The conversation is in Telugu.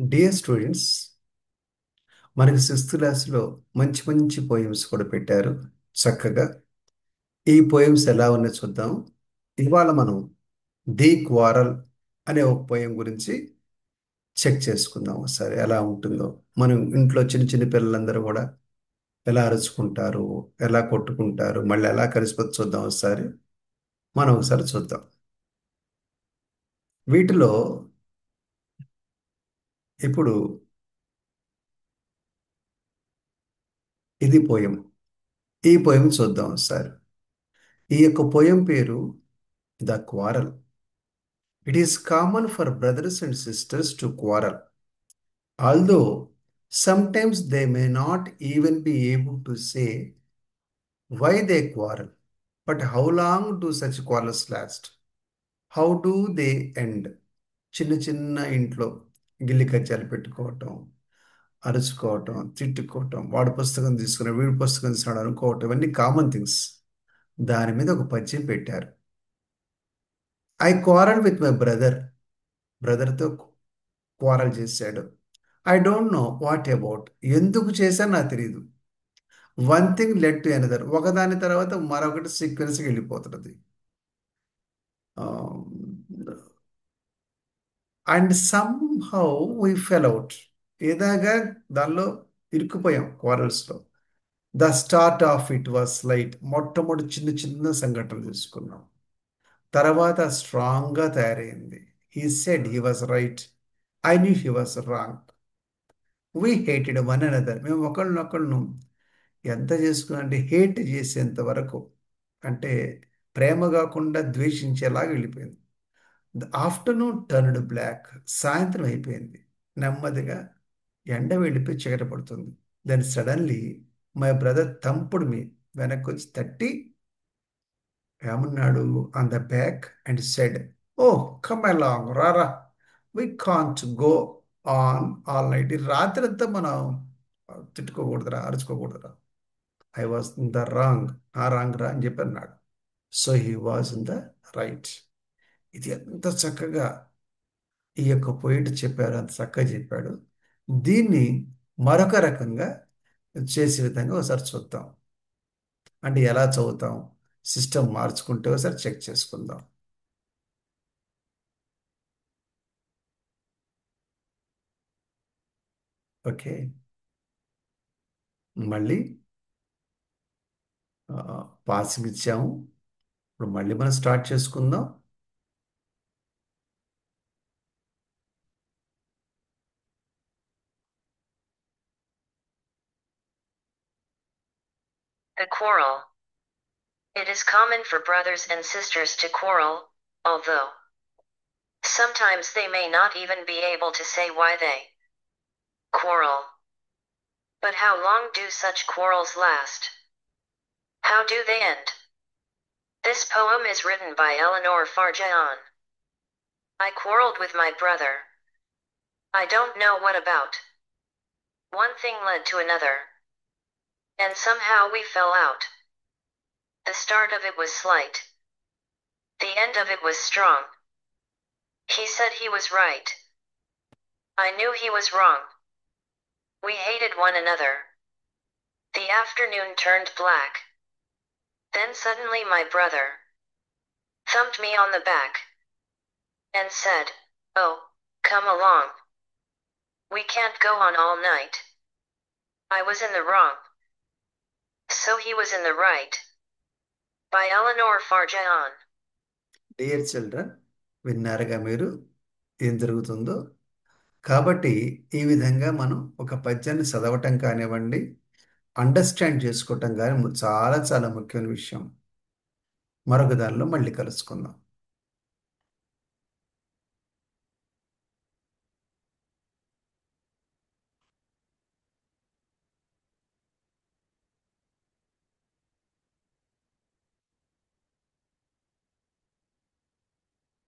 డియర్ స్టూడెంట్స్, మనకి సిక్స్త్ క్లాస్లో మంచి మంచి పోయమ్స్ కూడా పెట్టారు. చక్కగా ఈ పోయమ్స్ ఎలా ఉన్నాయో చూద్దాం. ఇవాళ మనం ది క్వారల్ అనే ఒక పోయం గురించి చెక్ చేసుకుందాం. ఒకసారి ఎలా ఉంటుందో, మనం ఇంట్లో చిన్న చిన్న పిల్లలందరూ కూడా ఎలా అరుచుకుంటారు, ఎలా కొట్టుకుంటారు, మళ్ళీ ఎలా కలిసిపోతే చూద్దాం. ఒకసారి చూద్దాం. వీటిలో ఇప్పుడు ఇది పోయం. ఈ పోయం చూద్దాం ఒకసారి. ఈ యొక్క పోయం పేరు the quarrel. It is common for brothers and sisters to quarrel, although sometimes they may not even be able to say why they quarrel. But how long do such quarrels last? How do they end? చిన్న చిన్న ఇంట్లో గిల్లి కజ్జాలు పెట్టుకోవటం, అరుచుకోవటం, తిట్టుకోవటం, వాడి పుస్తకం తీసుకుని వీడి పుస్తకం తీసుకుని అనుకోవటం, ఇవన్నీ కామన్ థింగ్స్. దాని మీద ఒక పద్యం పెట్టారు. I quarrel with my brother. బ్రదర్తో క్వారల్ చేశాడు. I don't know what about. ఎందుకు చేశాను నాకు తెలియదు. One thing led to another. ఒకదాని తర్వాత మరొకటి సీక్వెన్స్కి వెళ్ళిపోతున్నది. And somehow we fell out. ఏదాగా దానిలో ఇరుక్కుపోయాం క్వారల్స్లో. The start of it was light. మొట్టమొదటి చిన్న చిన్న సంఘటనలు తీసుకున్నాం. తర్వాత స్ట్రాంగ్గా తయారైంది. He said he was right. I knew he was wrong. We hated one another. మేము ఒకళ్ళనొకళ్ళను ఎంత చేసుకున్నంటే హేట్ చేసేంత వరకు, అంటే ప్రేమ కాకుండా ద్వేషించేలాగా వెళ్ళిపోయింది. The afternoon turned black. సాయంత్రం అయిపోయింది. నెమ్మదిగా ఎండ వెళ్ళిపోయి చీకటి పడుతుంది. Then suddenly my brother thumped me, వెనక్కి వచ్చి తట్టి ఏమన్నాడు, on the back and said, oh come along, రారా, we can't go on all night. ఈ రాత్రి అంతా మనం తిట్టుకోకూడదురా, అరుచుకోకూడదురా. I was in the wrong. ఆ రాంగ్ రా అని చెప్పి అన్నాడు. So he was in the right. ఇది ఎంత చక్కగా ఈ యొక్క పోయిట్ చెప్పారు, అంత చక్కగా చెప్పాడు. దీన్ని మరొక రకంగా చేసే విధంగా ఒకసారి చూద్దాం. అంటే ఎలా చదువుతాం, సిస్టమ్ మార్చుకుంటే ఒకసారి చెక్ చేసుకుందాం. ఓకే, మళ్ళీ పాసింగ్ ఇచ్చాము. ఇప్పుడు మళ్ళీ మనం స్టార్ట్ చేసుకుందాం. The quarrel. It is common for brothers and sisters to quarrel, although sometimes they may not even be able to say why they quarrel. But how long do such quarrels last? How do they end? This poem is written by Eleanor Farjeon. I quarreled with my brother. I don't know what about. One thing led to another. And somehow we fell out. The start of it was slight. The end of it was strong. He said he was right. I knew he was wrong. We hated one another. The afternoon turned black. Then suddenly my brother thumped me on the back and said, oh, come along. We can't go on all night. I was in the wrong. So he was in the right. By Eleanor Farjeon. Dear children, విన్నారుగా మీరు ఏం జరుగుతుందో. కాబట్టి ఈ విధంగా మనం ఒక పద్యాన్ని చదవటం కానివ్వండి, అండర్స్టాండ్ చేసుకోవటం కానీ చాలా చాలా ముఖ్యమైన విషయం. మరొక దానిలో మళ్ళీ కలుసుకుందాం.